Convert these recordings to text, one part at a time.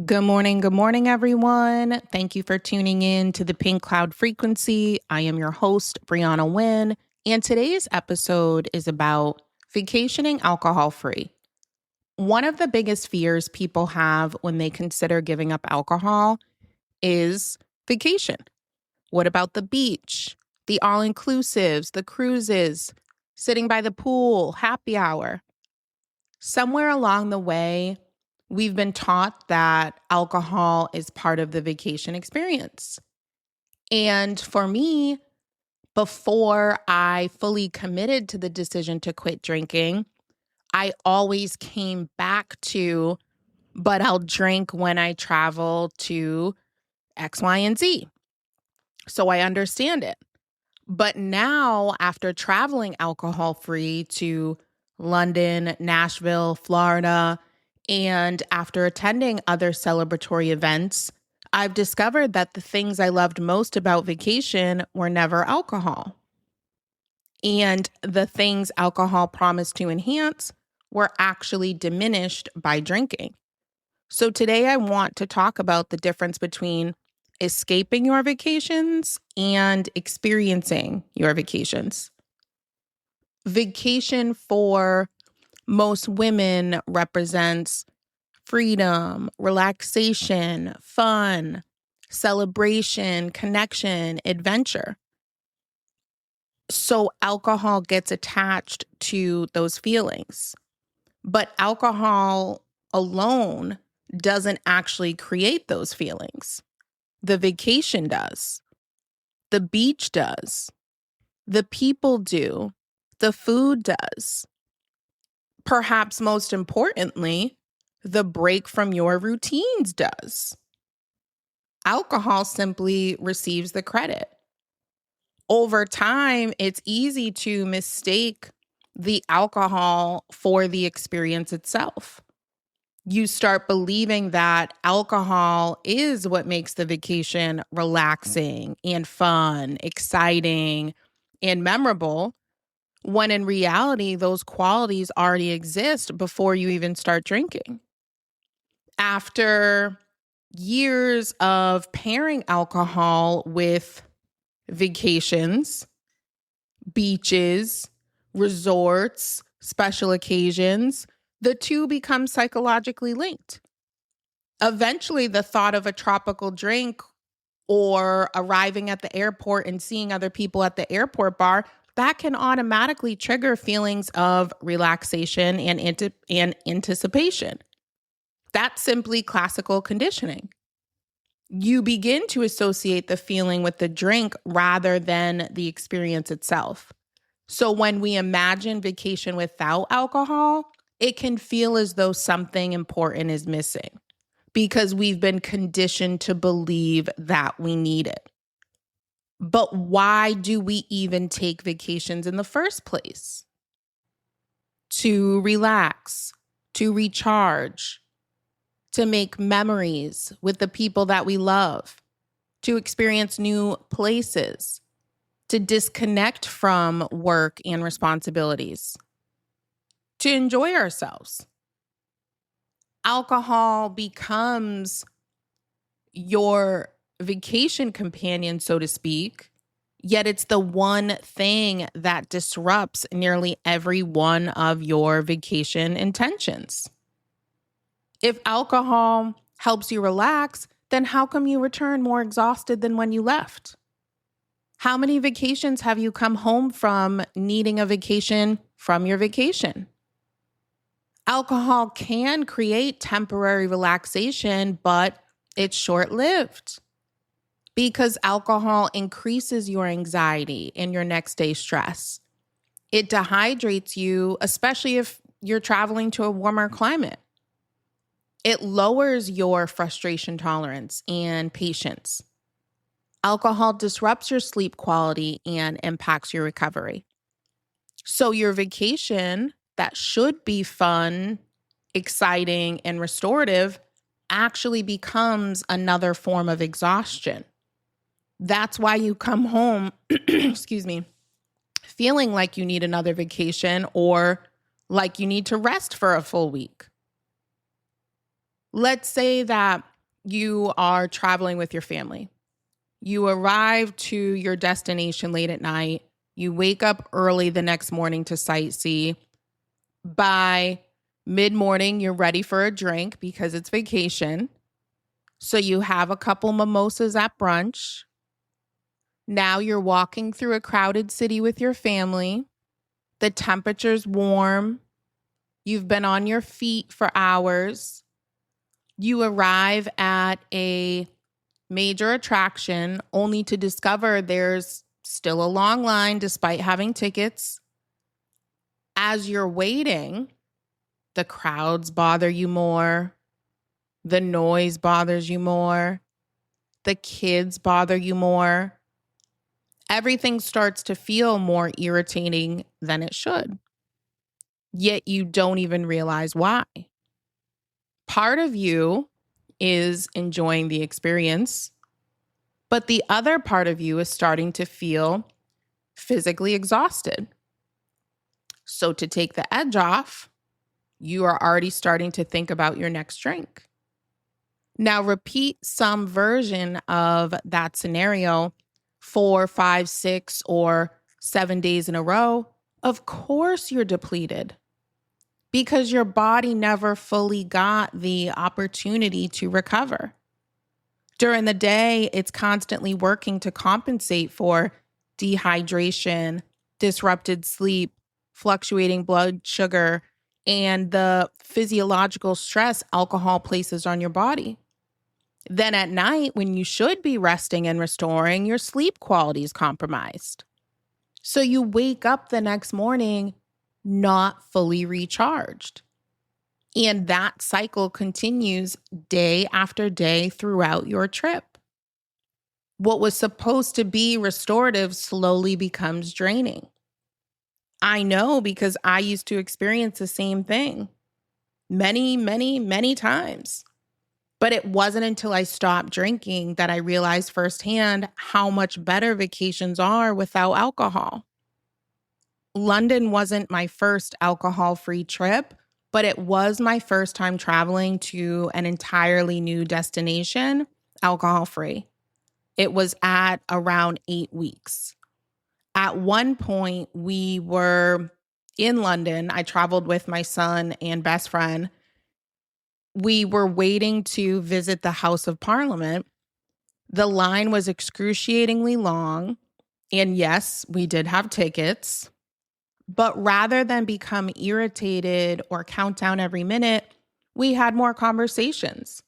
Good morning, everyone. Thank you for tuning in to the Pink Cloud Frequency. I am your host, Brianna Wynn, and today's episode is about vacationing alcohol free. One of the biggest fears people have when they consider giving up alcohol is vacation. What about the beach, the all inclusives, the cruises, sitting by the pool, happy hour? Somewhere along the way, we've been taught that alcohol is part of the vacation experience. And for me, before I fully committed to the decision to quit drinking, I always came back to, but I'll drink when I travel to X, Y, and Z. So I understand it. But now, after traveling alcohol free to London, Nashville, Florida, and after attending other celebratory events, I've discovered that the things I loved most about vacation were never alcohol. And the things alcohol promised to enhance were actually diminished by drinking. So today I want to talk about the difference between escaping your vacations and experiencing your vacations. Vacation for most women represents freedom, relaxation, fun, celebration, connection, adventure. So alcohol gets attached to those feelings. But alcohol alone doesn't actually create those feelings. The vacation does. The beach does. The people do. The food does. Perhaps most importantly, the break from your routines does. Alcohol simply receives the credit. Over time, it's easy to mistake the alcohol for the experience itself. You start believing that alcohol is what makes the vacation relaxing and fun, exciting, and memorable, when in reality, those qualities already exist before you even start drinking. After years of pairing alcohol with vacations, beaches, resorts, special occasions, the two become psychologically linked. Eventually, the thought of a tropical drink or arriving at the airport and seeing other people at the airport bar, that can automatically trigger feelings of relaxation and anticipation. That's simply classical conditioning. You begin to associate the feeling with the drink rather than the experience itself. So when we imagine vacation without alcohol, it can feel as though something important is missing because we've been conditioned to believe that we need it. But why do we even take vacations in the first place? To relax, to recharge, to make memories with the people that we love, to experience new places, to disconnect from work and responsibilities, to enjoy ourselves. Alcohol becomes your vacation companion, so to speak, yet it's the one thing that disrupts nearly every one of your vacation intentions. If alcohol helps you relax, then how come you return more exhausted than when you left? How many vacations have you come home from needing a vacation from your vacation? Alcohol can create temporary relaxation, but it's short-lived because alcohol increases your anxiety and your next day stress. It dehydrates you, especially if you're traveling to a warmer climate. It lowers your frustration tolerance and patience. Alcohol disrupts your sleep quality and impacts your recovery. So your vacation that should be fun, exciting, and restorative actually becomes another form of exhaustion. That's why you come home, excuse me, feeling like you need another vacation or like you need to rest for a full week. Let's say that you are traveling with your family. You arrive to your destination late at night. You wake up early the next morning to sightsee. By mid-morning, you're ready for a drink because it's vacation. So you have a couple mimosas at brunch. Now you're walking through a crowded city with your family. The temperature's warm. You've been on your feet for hours. You arrive at a major attraction only to discover there's still a long line despite having tickets. As you're waiting, the crowds bother you more. The noise bothers you more. The kids bother you more. Everything starts to feel more irritating than it should. Yet you don't even realize why. Part of you is enjoying the experience, but the other part of you is starting to feel physically exhausted. So to take the edge off, you are already starting to think about your next drink. Now repeat some version of that scenario 4, 5, 6, or 7 days in a row. Of course you're depleted because your body never fully got the opportunity to recover. During the day, it's constantly working to compensate for dehydration, disrupted sleep, fluctuating blood sugar, and the physiological stress alcohol places on your body. Then at night, when you should be resting and restoring, your sleep quality is compromised. So you wake up the next morning not fully recharged. And that cycle continues day after day throughout your trip. What was supposed to be restorative slowly becomes draining. I know because I used to experience the same thing many, many, many times. But it wasn't until I stopped drinking that I realized firsthand how much better vacations are without alcohol. London wasn't my first alcohol-free trip, but it was my first time traveling to an entirely new destination, alcohol-free. It was at around 8 weeks. At one point, we were in London. I traveled with my son and best friend. We were waiting to visit the House of Parliament. The line was excruciatingly long. And yes, we did have tickets. But rather than become irritated or count down every minute, we had more conversations.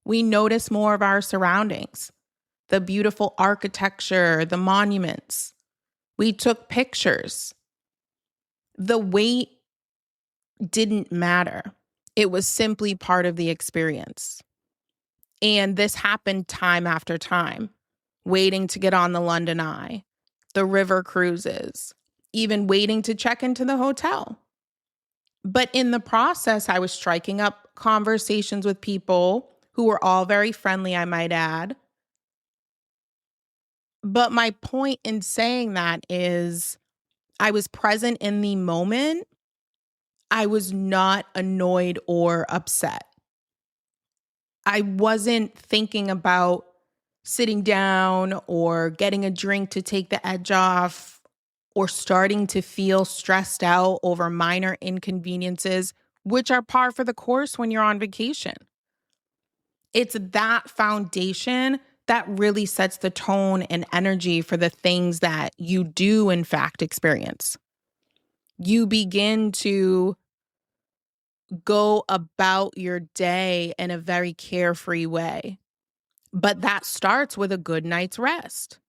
We noticed more of our surroundings, the beautiful architecture, the monuments. We took pictures. The wait didn't matter. It was simply part of the experience. And this happened time after time, waiting to get on the London Eye, the river cruises, even waiting to check into the hotel. But in the process, I was striking up conversations with people who were all very friendly, I might add. But my point in saying that is I was present in the moment. I was not annoyed or upset. I wasn't thinking about sitting down or getting a drink to take the edge off or starting to feel stressed out over minor inconveniences, which are par for the course when you're on vacation. It's that foundation that really sets the tone and energy for the things that you do, in fact, experience. You begin to go about your day in a very carefree way. But that starts with a good night's rest,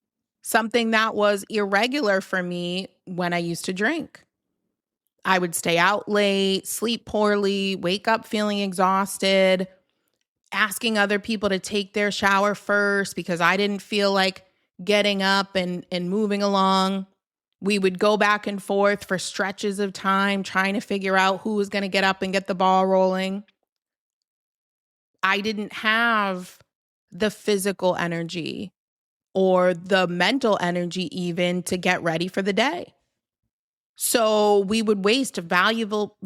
something that was irregular for me when I used to drink. I would stay out late, sleep poorly, wake up feeling exhausted, asking other people to take their shower first because I didn't feel like getting up and moving along. We would go back and forth for stretches of time trying to figure out who was going to get up and get the ball rolling. I didn't have the physical energy or the mental energy even to get ready for the day. So we would waste valuable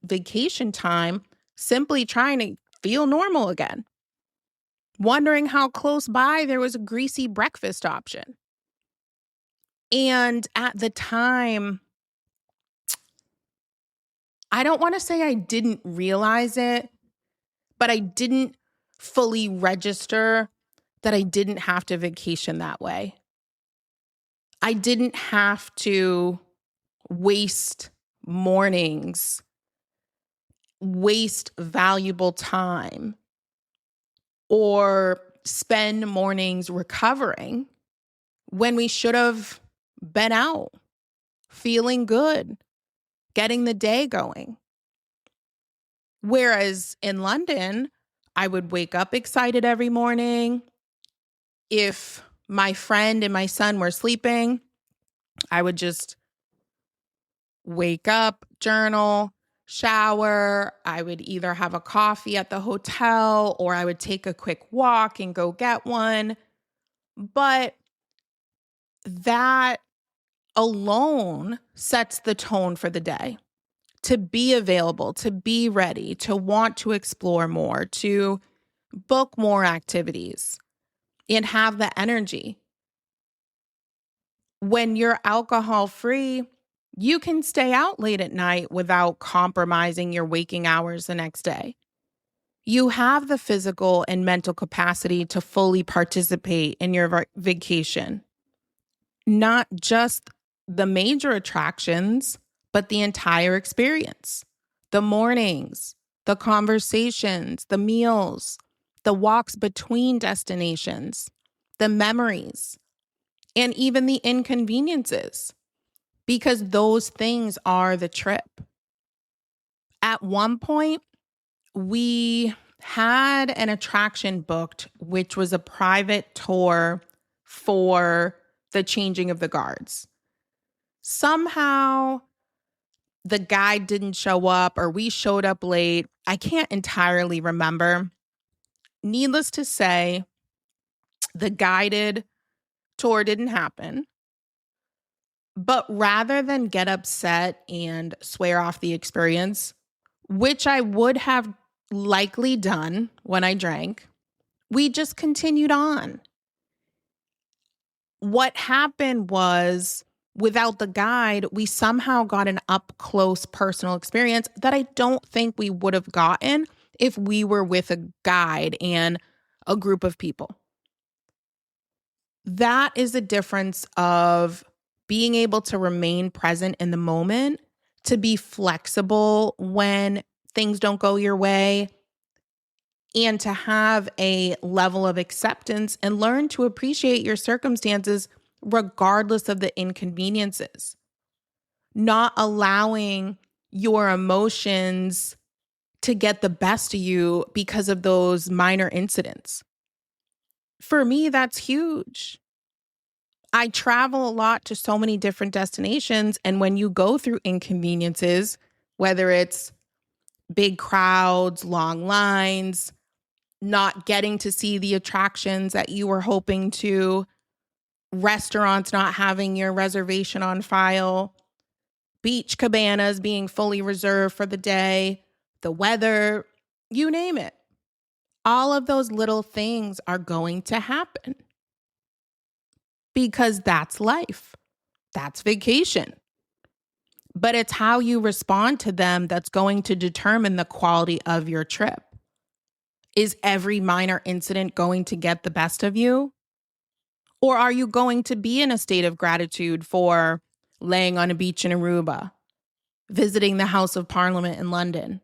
vacation time simply trying to feel normal again. Wondering how close by there was a greasy breakfast option. And at the time, I don't want to say I didn't realize it, but I didn't fully register that I didn't have to vacation that way. I didn't have to waste mornings, waste valuable time, or spend mornings recovering when we should have been out, feeling good, getting the day going. Whereas in London, I would wake up excited every morning. If my friend and my son were sleeping, I would just wake up, journal, shower. I would either have a coffee at the hotel or I would take a quick walk and go get one. But that alone sets the tone for the day. To be available, to be ready, to want to explore more, to book more activities, and have the energy. When you're alcohol free, you can stay out late at night without compromising your waking hours the next day. You have the physical and mental capacity to fully participate in your vacation. Not just the major attractions, but the entire experience. The mornings, the conversations, the meals, the walks between destinations, the memories, and even the inconveniences, because those things are the trip. At one point, we had an attraction booked, which was a private tour for the changing of the guards. Somehow, the guide didn't show up or we showed up late. I can't entirely remember. Needless to say, the guided tour didn't happen. But rather than get upset and swear off the experience, which I would have likely done when I drank, we just continued on. What happened was, without the guide, we somehow got an up-close personal experience that I don't think we would have gotten if we were with a guide and a group of people. That is the difference of being able to remain present in the moment, to be flexible when things don't go your way, and to have a level of acceptance and learn to appreciate your circumstances regardless of the inconveniences. Not allowing your emotions to get the best of you because of those minor incidents. For me, that's huge. I travel a lot to so many different destinations, and when you go through inconveniences, whether it's big crowds, long lines, not getting to see the attractions that you were hoping to, restaurants not having your reservation on file, beach cabanas being fully reserved for the day, the weather, you name it. All of those little things are going to happen because that's life. That's vacation. But it's how you respond to them that's going to determine the quality of your trip. Is every minor incident going to get the best of you? Or are you going to be in a state of gratitude for laying on a beach in Aruba, visiting the House of Parliament in London,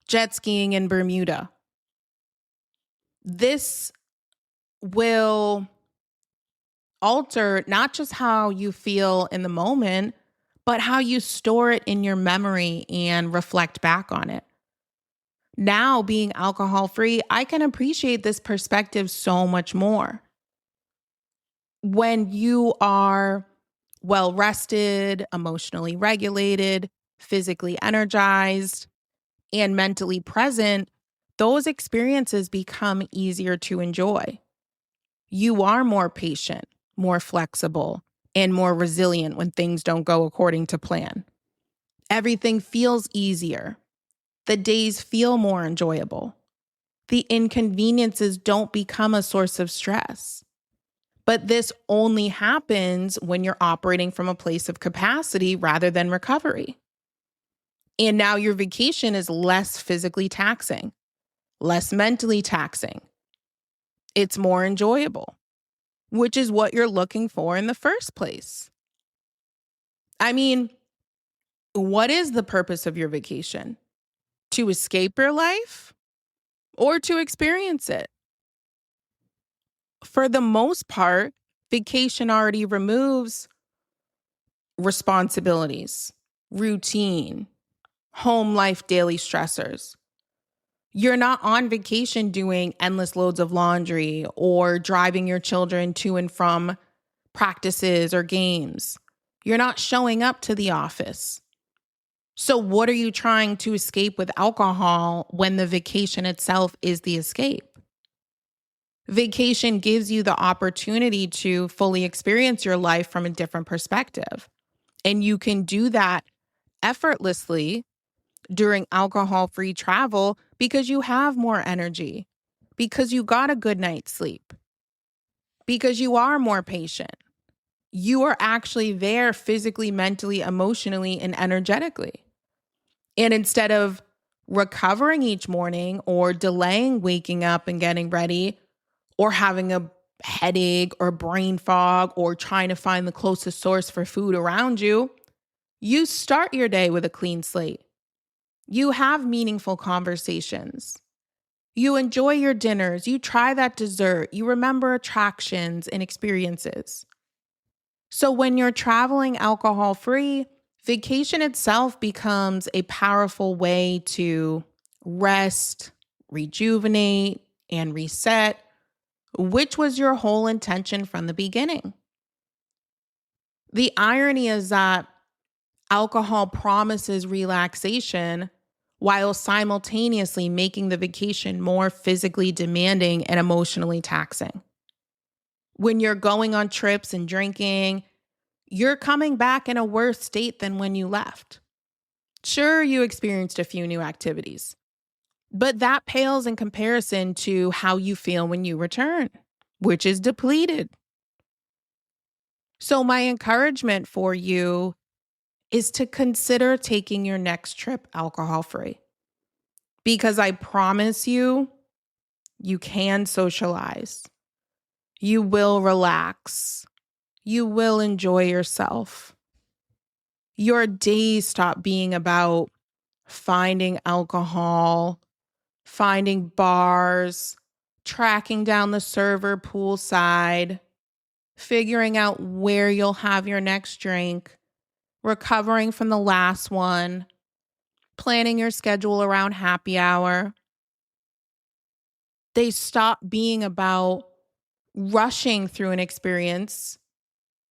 jet skiing in Bermuda? This will alter not just how you feel in the moment, but how you store it in your memory and reflect back on it. Now, being alcohol-free, I can appreciate this perspective so much more. When you are well-rested, emotionally regulated, physically energized, and mentally present, those experiences become easier to enjoy. You are more patient, more flexible, and more resilient when things don't go according to plan. Everything feels easier. The days feel more enjoyable. the inconveniences don't become a source of stress. But this only happens when you're operating from a place of capacity rather than recovery. And now your vacation is less physically taxing, less mentally taxing. It's more enjoyable, which is what you're looking for in the first place. I mean, what is the purpose of your vacation? To escape your life or to experience it? For the most part, vacation already removes responsibilities, routine, home life daily stressors. You're not on vacation doing endless loads of laundry or driving your children to and from practices or games. You're not showing up to the office. So what are you trying to escape with alcohol when the vacation itself is the escape? Vacation gives you the opportunity to fully experience your life from a different perspective. And you can do that effortlessly during alcohol-free travel because you have more energy, because you got a good night's sleep, because you are more patient. You are actually there physically, mentally, emotionally, and energetically. And instead of recovering each morning or delaying waking up and getting ready or having a headache or brain fog or trying to find the closest source for food around you, you start your day with a clean slate. You have meaningful conversations. You enjoy your dinners. You try that dessert. You remember attractions and experiences. So when you're traveling alcohol-free, vacation itself becomes a powerful way to rest, rejuvenate, and reset, which was your whole intention from the beginning. The irony is that alcohol promises relaxation while simultaneously making the vacation more physically demanding and emotionally taxing. When you're going on trips and drinking, you're coming back in a worse state than when you left. Sure, you experienced a few new activities, but that pales in comparison to how you feel when you return, which is depleted. So my encouragement for you is to consider taking your next trip alcohol-free. Because I promise you, you can socialize. You will relax. You will enjoy yourself. Your days stop being about finding alcohol, finding bars, tracking down the server poolside, figuring out where you'll have your next drink, recovering from the last one, planning your schedule around happy hour. They stop being about rushing through an experience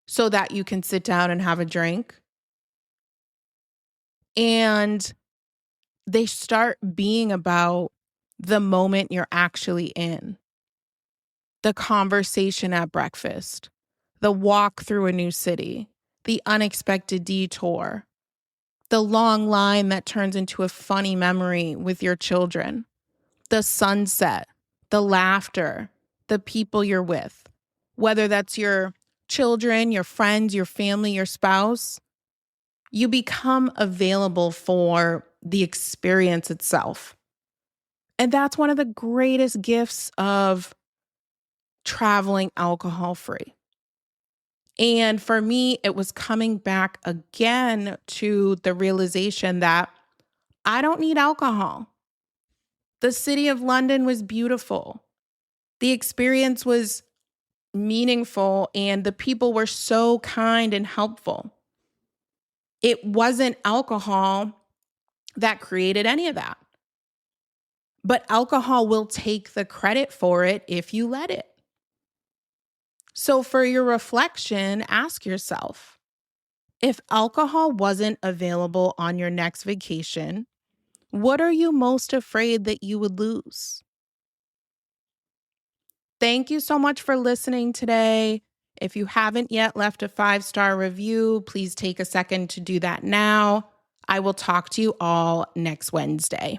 so that you can sit down and have a drink. And they start being about the moment you're actually in. The conversation at breakfast, the walk through a new city, the unexpected detour, the long line that turns into a funny memory with your children, the sunset, the laughter, the people you're with, whether that's your children, your friends, your family, your spouse. You become available for the experience itself. And that's one of the greatest gifts of traveling alcohol-free. And for me, it was coming back again to the realization that I don't need alcohol. The city of London was beautiful. The experience was meaningful, and the people were so kind and helpful. It wasn't alcohol that created any of that. But alcohol will take the credit for it if you let it. So for your reflection, ask yourself, if alcohol wasn't available on your next vacation, what are you most afraid that you would lose? Thank you so much for listening today. If you haven't yet left a 5-star review, please take a second to do that now. I will talk to you all next Wednesday.